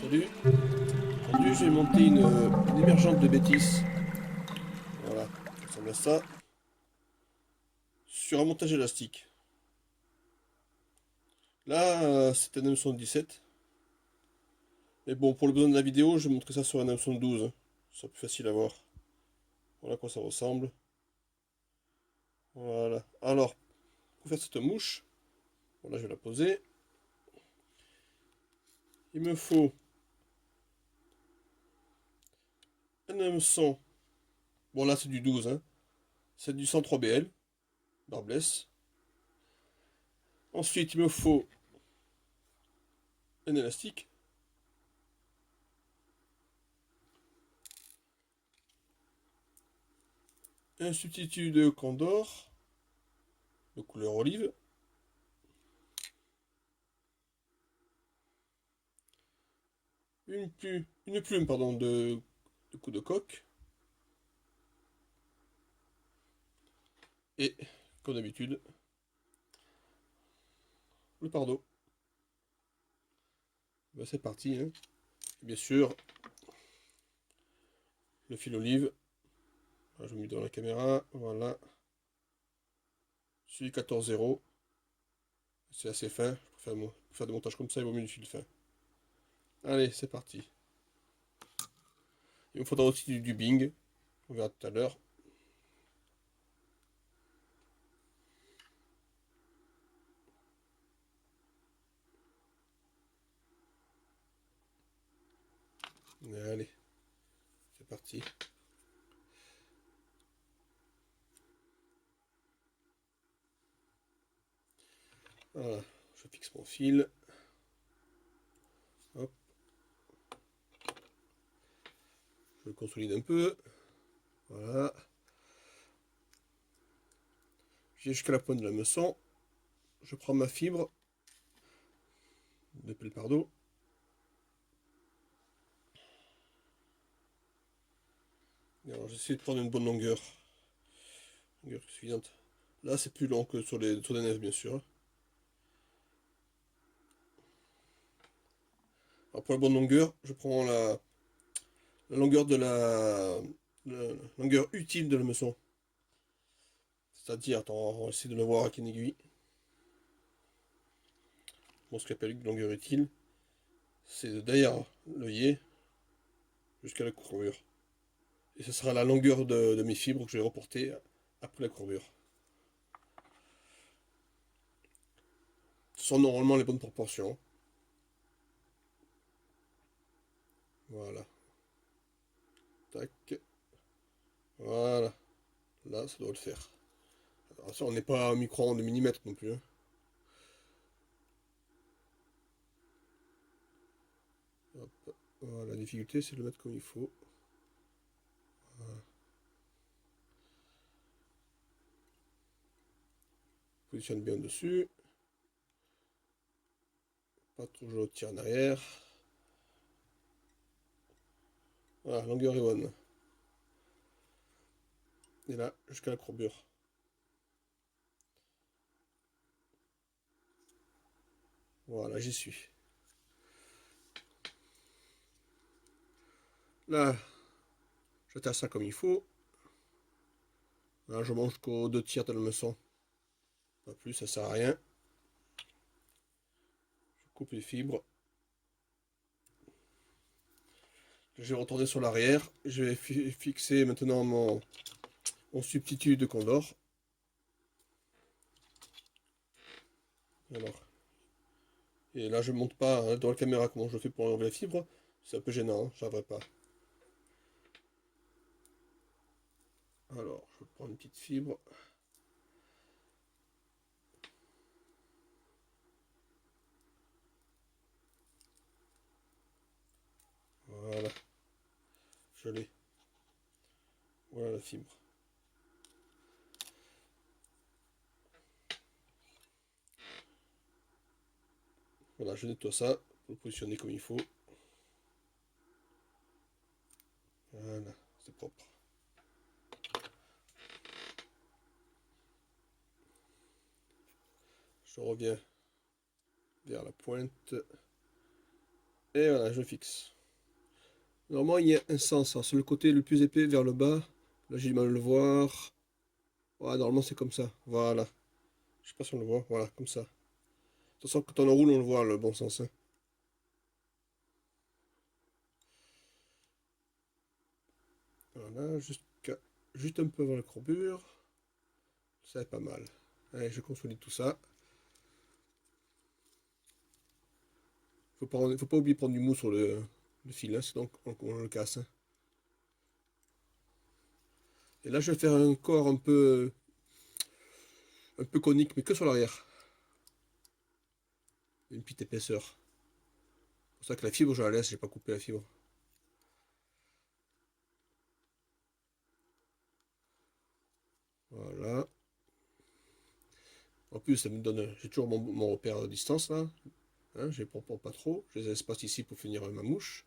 Salut, aujourd'hui je vais monter une émergente de bêtises. Voilà, ça ressemble à ça. Sur un montage élastique. Là, c'est un hameçon 17. Mais bon, pour le besoin de la vidéo, je vais montrer ça sur un hameçon 12. Ce sera plus facile à voir. Voilà à quoi ça ressemble. Voilà. Alors, pour faire cette mouche, voilà, je vais la poser. Il me faut un hameçon. Bon, là, c'est du 12, hein. C'est du 103 BL, barbless. Ensuite, il me faut un élastique. Un substitut de Condor, de couleur olive. Une plume pardon, de coup de coque. Et, comme d'habitude, le pardon. Ben, c'est parti, hein. Et bien sûr, le fil olive. Je vous mets dans la caméra. Voilà. Celui 14-0. C'est assez fin. Pour faire des montages comme ça, il vaut mieux du fil fin. Allez, c'est parti. Il me faudra aussi du Bing. On verra tout à l'heure. Allez, c'est parti. Voilà, je fixe mon fil. Hop, je le consolide un peu. Voilà. J'ai jusqu'à la pointe de la meçon. Je prends ma fibre de pellepardo. Alors j'essaie de prendre une bonne longueur. Longueur suffisante. Là c'est plus long que sur les neiges bien sûr. Alors pour la bonne longueur, je prends la longueur de la longueur utile de la meçon. C'est-à-dire, attends, on va essayer de le voir avec une aiguille. Bon, ce qu'on appelle une longueur utile, c'est de derrière l'œillet jusqu'à la courbure. Et ce sera la longueur de mes fibres que je vais reporter après la courbure. Ce sont normalement les bonnes proportions. Voilà. Tac. Voilà. Là, ça doit le faire. Alors ça, on n'est pas à un micro-ondes de millimètre non plus, hein. Hop. Voilà, la difficulté, c'est de le mettre comme il faut. Voilà. Positionne bien dessus. Pas trop je tire en arrière. Voilà, longueur est bonne. Et là, jusqu'à la courbure. Voilà, j'y suis. Là, je tasse ça comme il faut. Là, je mange qu'aux 2 tiers de la meçon. Pas plus, ça sert à rien. Je coupe les fibres. Je vais retourner sur l'arrière. Je vais fixer maintenant mon substitut de Condor. Alors, et là, je ne montre pas hein, dans la caméra comment je fais pour enlever la fibre. C'est un peu gênant, hein, j'arriverai pas. Alors, je prends une petite fibre. Voilà, je l'ai. Voilà la fibre. Voilà, je nettoie ça pour le positionner comme il faut. Voilà, c'est propre. Je reviens vers la pointe. Et voilà, je fixe. Normalement, il y a un sens. Alors, c'est le côté le plus épais vers le bas. Là, j'ai du mal à le voir. Ouais, normalement, c'est comme ça. Voilà. Je sais pas si on le voit. Voilà, comme ça. De toute façon, quand on enroule, on le voit, le bon sens, hein. Voilà, juste un peu avant la courbure. Ça est pas mal. Allez, je consolide tout ça. Faut pas oublier de prendre du mou sur le fil, hein, sinon on le casse, hein. Et là, je vais faire un corps un peu conique, mais que sur l'arrière. Une petite épaisseur. C'est pour ça que la fibre, je la laisse, j'ai pas coupé la fibre. Voilà. En plus, ça me donne. J'ai toujours mon repère de distance là. Hein, je les prends pas trop. Je les espace ici pour finir ma mouche.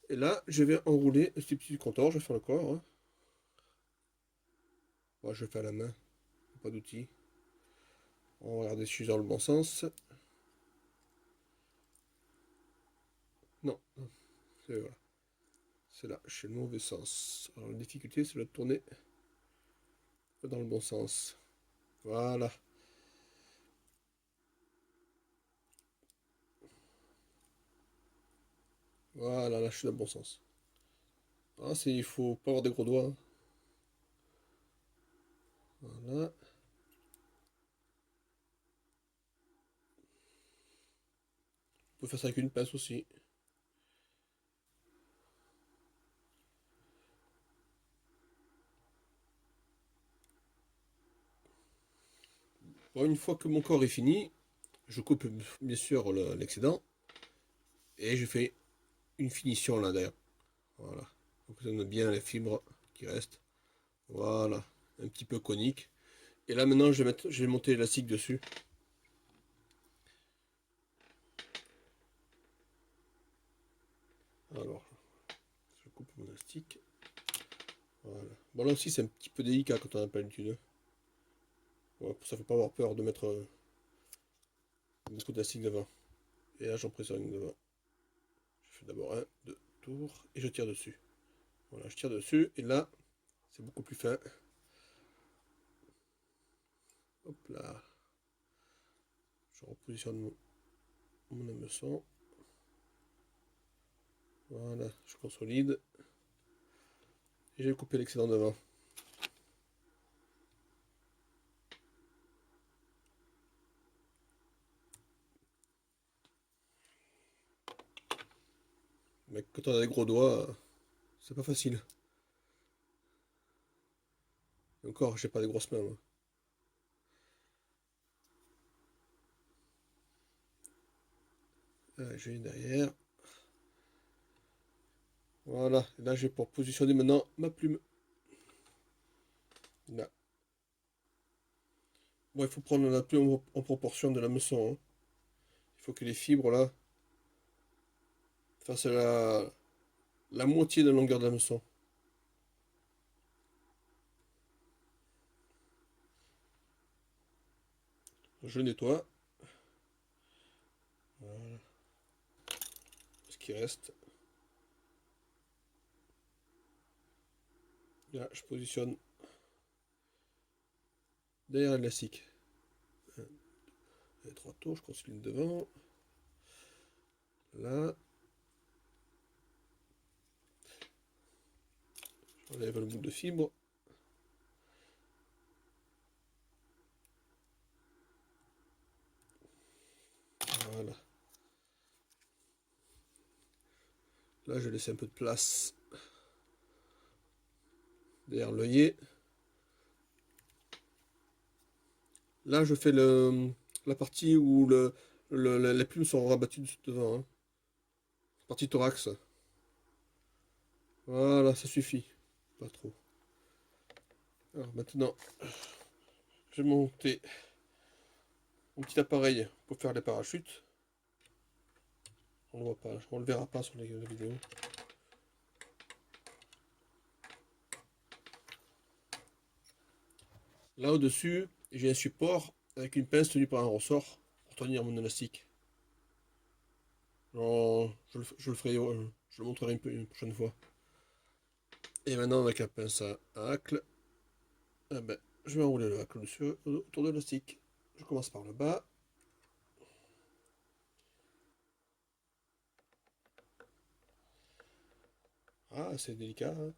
Et là, je vais enrouler ce petit contour. Je vais faire le corps, hein. Moi, je le fais à la main. Pas d'outil. On va regarder si je suis dans le bon sens. Non, c'est voilà. C'est là, je suis le mauvais sens. Alors la difficulté, c'est de tourner dans le bon sens. Voilà. Voilà, là, je suis dans le bon sens. Ah, il faut pas avoir des gros doigts, hein. Voilà. On peut faire ça avec une pince aussi. Bon, une fois que mon corps est fini, je coupe bien sûr l'excédent et je fais une finition là derrière. Voilà. Donc ça donne bien les fibres qui restent. Voilà. Un petit peu conique. Et là maintenant je vais monter l'élastique dessus. Alors, je coupe mon élastique. Voilà. Bon là aussi c'est un petit peu délicat quand on n'a pas l'habitude, hein. Ouais, pour ça faut pas avoir peur de mettre beaucoup d'élastique devant. Et là j'en presse une devant. Je fais d'abord un, deux tours et je tire dessus. Voilà, je tire dessus et là c'est beaucoup plus fin. Hop là. Je repositionne mon hameçon. Voilà, je consolide. Et j'ai coupé l'excédent devant. Mais quand on a des gros doigts, c'est pas facile. Et encore, j'ai pas des grosses mains, moi. Je vais derrière. Voilà, et là j'ai pour positionner maintenant ma plume. Là. Bon, il faut prendre la plume en proportion de l'hameçon, hein. Il faut que les fibres là fassent la moitié de la longueur de l'hameçon. Je nettoie. Voilà ce qui reste. Là, je positionne derrière l'élastique. Et trois tours, je consolide devant. Là, j'enlève le bout de fibre. Voilà. Là, je laisse un peu de place derrière l'œillet. Là, je fais la partie où les plumes sont rabattues devant, hein. Partie thorax. Voilà, ça suffit. Pas trop. Alors maintenant, je vais monter mon petit appareil pour faire les parachutes. On le voit pas, on le verra pas sur les vidéos. Là au-dessus, j'ai un support avec une pince tenue par un ressort pour tenir mon élastique. Je le ferai, je le montrerai une prochaine fois. Et maintenant, avec la pince à hacle, eh ben, je vais enrouler le hacle dessus, autour de l'élastique. Je commence par le bas. Ah, c'est délicat, hein.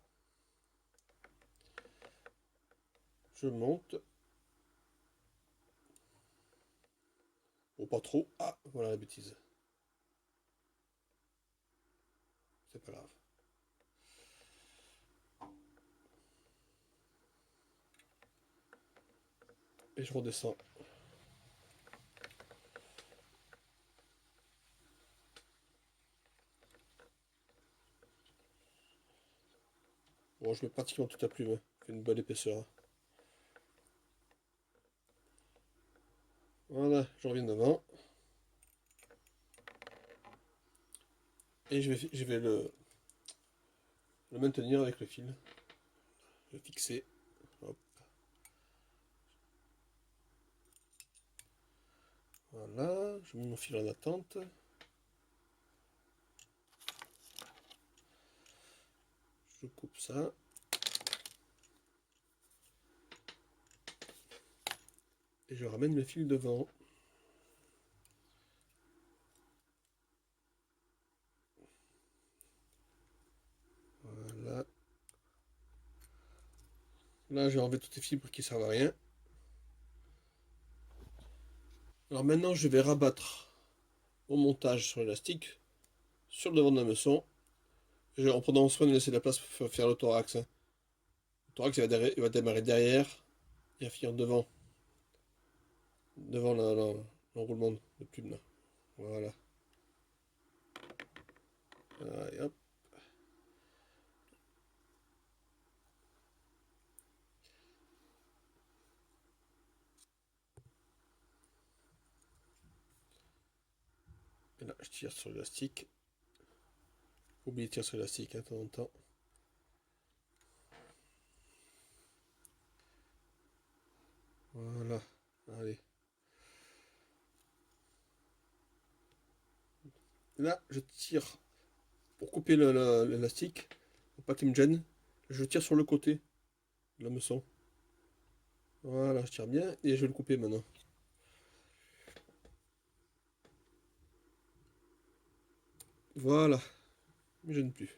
Je monte. Bon, pas trop. Ah, voilà la bêtise. C'est pas grave. Et je redescends. Bon, je mets pratiquement toute la plume, hein. Fait une bonne épaisseur. Voilà, je reviens devant. Et je vais le maintenir avec le fil. Le fixer. Hop, voilà, je mets mon fil en attente. Je coupe ça. Et je ramène le fil devant. Voilà. Là, j'ai enlevé toutes les fibres qui servent à rien. Alors maintenant, je vais rabattre mon montage sur l'élastique, sur le devant de la meçon, en prenant soin de laisser la place pour faire le thorax, hein. Le thorax, il va démarrer derrière et va finir devant l'enroulement de plume, là. Voilà. Allez, hop. Et là, je tire sur l'élastique. Faut oublier de tirer sur l'élastique, hein, de temps en temps. Voilà. Allez. Là, je tire pour couper l'élastique, pour pas qu'il me gêne. Je tire sur le côté de la meçon. Voilà, je tire bien et je vais le couper maintenant. Voilà, il me gêne plus.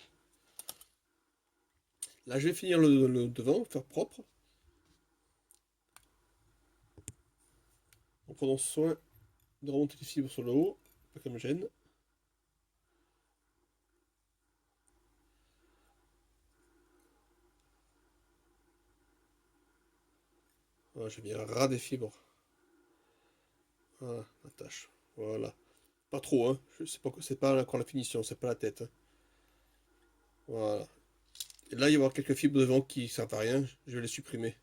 Là, je vais finir le devant, faire propre, en prenant soin de remonter les fibres sur le haut, pas qu'elles me gênent. Voilà, j'ai bien ras des fibres. Voilà, la tâche. Voilà. Pas trop, hein. C'est pas encore la finition, c'est pas la tête, hein. Voilà. Et là, il va y avoir quelques fibres devant qui servent à rien. Je vais les supprimer.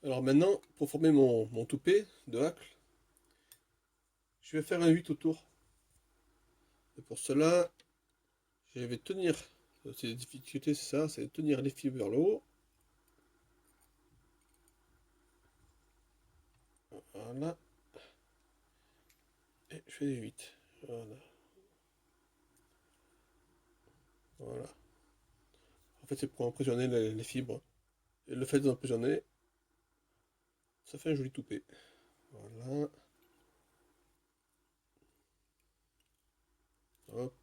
Alors maintenant, pour former mon toupet de hacle, je vais faire un 8 autour. Et pour cela, je vais tenir. C'est la difficulté, c'est ça, c'est de tenir les fibres vers le haut. Voilà. Et je fais des 8. Voilà. Voilà. En fait, c'est pour emprisonner les fibres. Et le fait d'emprisonner, ça fait un joli toupet. Voilà. Hop.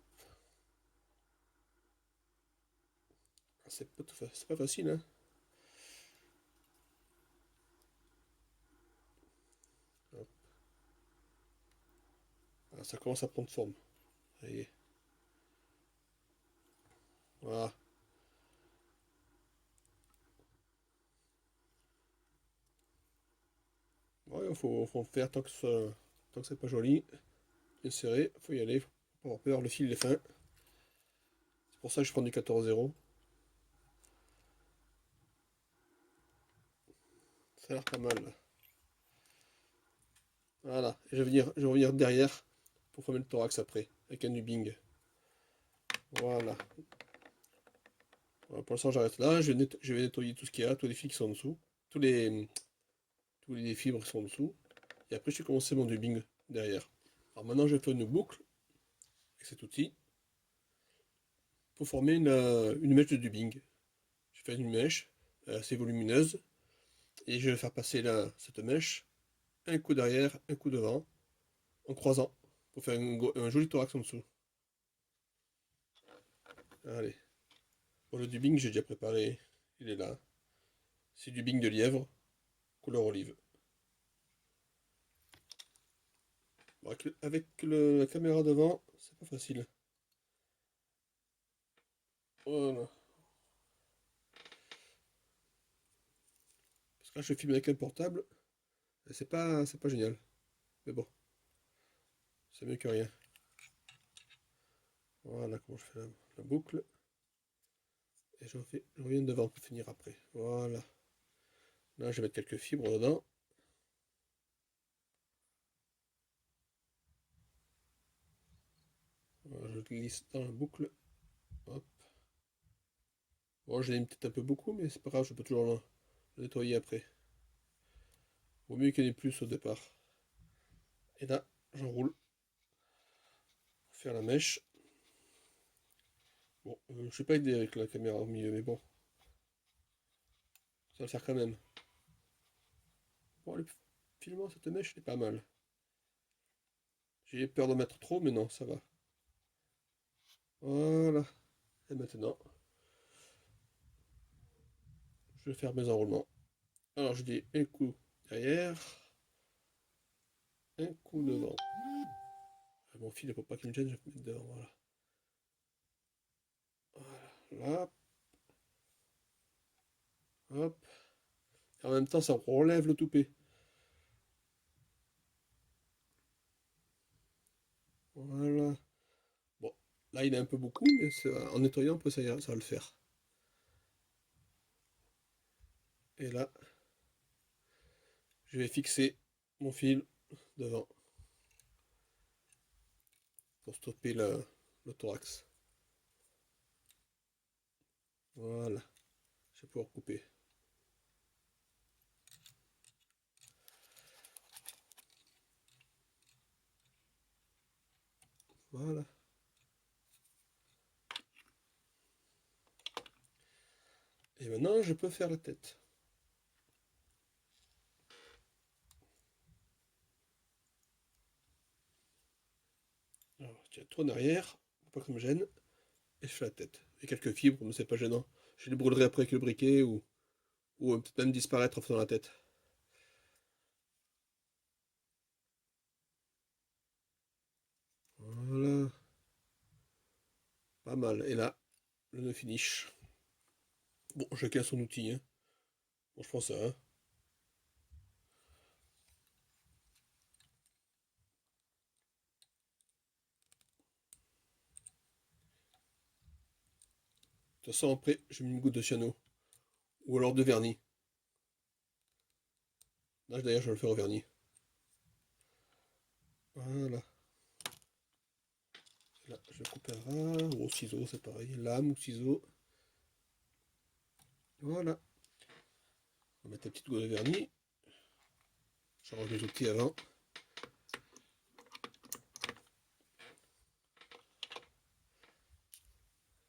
Ah, c'est pas facile, hein. Hop. Ah, ça commence à prendre forme. Ça y est. Voilà. Ouais, faut faire tant que c'est pas joli. Bien serré, faut y aller. Faut pas avoir peur, le fil est fin. C'est pour ça que je prends du 14-0. Ça a l'air pas mal, là. Voilà. Et je vais revenir derrière pour former le thorax après, avec un nubbing. Voilà. Voilà, pour l'instant, j'arrête là. Je vais nettoyer tout ce qu'il y a, tous les fils qui sont en dessous. Tous les, tous les fibres sont en dessous. Et après, je vais commencer mon dubbing derrière. Alors maintenant, je fais une boucle avec cet outil pour former une mèche de dubbing. Je fais une mèche assez volumineuse et je vais faire passer cette mèche un coup derrière, un coup devant, en croisant pour faire un joli thorax en dessous. Allez. Pour le dubbing, j'ai déjà préparé. Il est là. C'est du dubbing de lièvre, couleur olive. Bon, avec la caméra devant, c'est pas facile. Voilà. Parce que là, je filme avec un portable, et c'est pas génial. Mais bon, c'est mieux que rien. Voilà comment je fais la boucle. Et je reviens devant pour finir après. Voilà. Là, je vais mettre quelques fibres dedans. Voilà, je glisse dans la boucle. Hop. Bon, j'ai peut-être un peu beaucoup, mais c'est pas grave, je peux toujours le nettoyer après. Vaut mieux qu'il y en ait plus au départ. Et là, j'enroule pour faire la mèche. Bon, je sais pas aider avec la caméra au milieu, mais bon, ça va le faire quand même. Bon, le filament, cette mèche, elle est pas mal. J'ai peur d'en mettre trop, mais non, ça va. Voilà. Et maintenant, je vais faire mes enroulements. Alors, je dis un coup derrière, un coup devant. Ah, mon fil, il ne faut pas qu'il me gêne, je vais le mettre devant, voilà. Voilà, là, hop. Et en même temps, ça relève le toupet. Voilà. Bon, là, il est un peu beaucoup, mais en nettoyant, ça va le faire. Et là, je vais fixer mon fil devant pour stopper le thorax. Voilà, je vais pouvoir couper. Voilà. Et maintenant, je peux faire la tête. Alors, je tiens tout en arrière, pour pas que ça me gêne, et je fais la tête. Et quelques fibres, mais c'est pas gênant. Je les brûlerai après avec le briquet ou peut-être même disparaître en faisant la tête. Voilà, pas mal. Et là, le nœud finish. Bon, chacun son outil, hein. Bon, je pense ça, hein. De toute façon, après, je mets une goutte de cyano. Ou alors de vernis. Là, d'ailleurs, je vais le faire au vernis. Voilà. Là, je coupe un ras, ou au ciseau, c'est pareil. Lame ou ciseau. Voilà. On va mettre la petite goutte de vernis. Je range mes outils avant.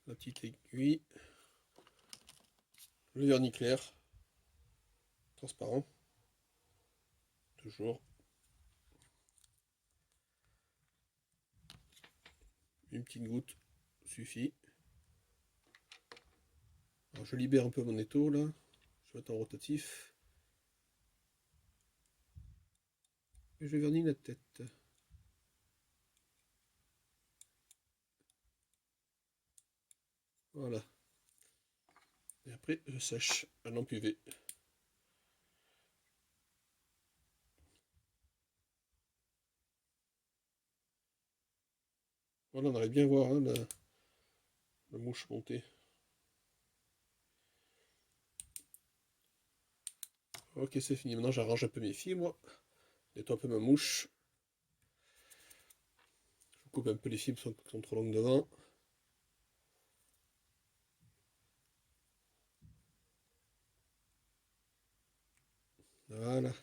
La petite aiguille. Le vernis clair. Transparent. Toujours. Une petite goutte suffit. Alors, je libère un peu mon étau là. Je vais mettre en rotatif. Et je vernis la tête. Voilà. Et après, je sèche à lampe UV. Voilà, on arrive bien à voir hein, la mouche monter. Ok, c'est fini. Maintenant, j'arrange un peu mes fibres. Nettoie un peu ma mouche. Je coupe un peu les fibres qui sont trop longues devant. Voilà.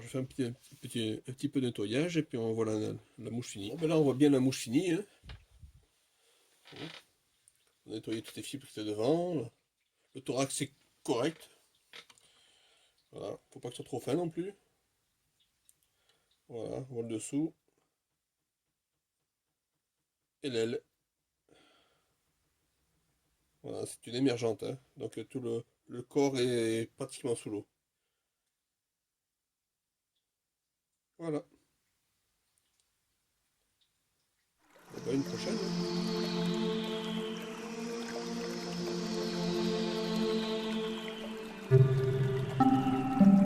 je fais un petit peu de nettoyage et puis on voit la mouche finie. Bon, ben là, on voit bien la mouche finie. Hein. On a nettoyé toutes les fibres qui étaient devant. Le thorax, c'est correct. Voilà, faut pas que ce soit trop fin non plus. Voilà, on voit le dessous. Et l'aile. Voilà, c'est une émergente. Hein. Donc tout le corps est pratiquement sous l'eau. Voilà.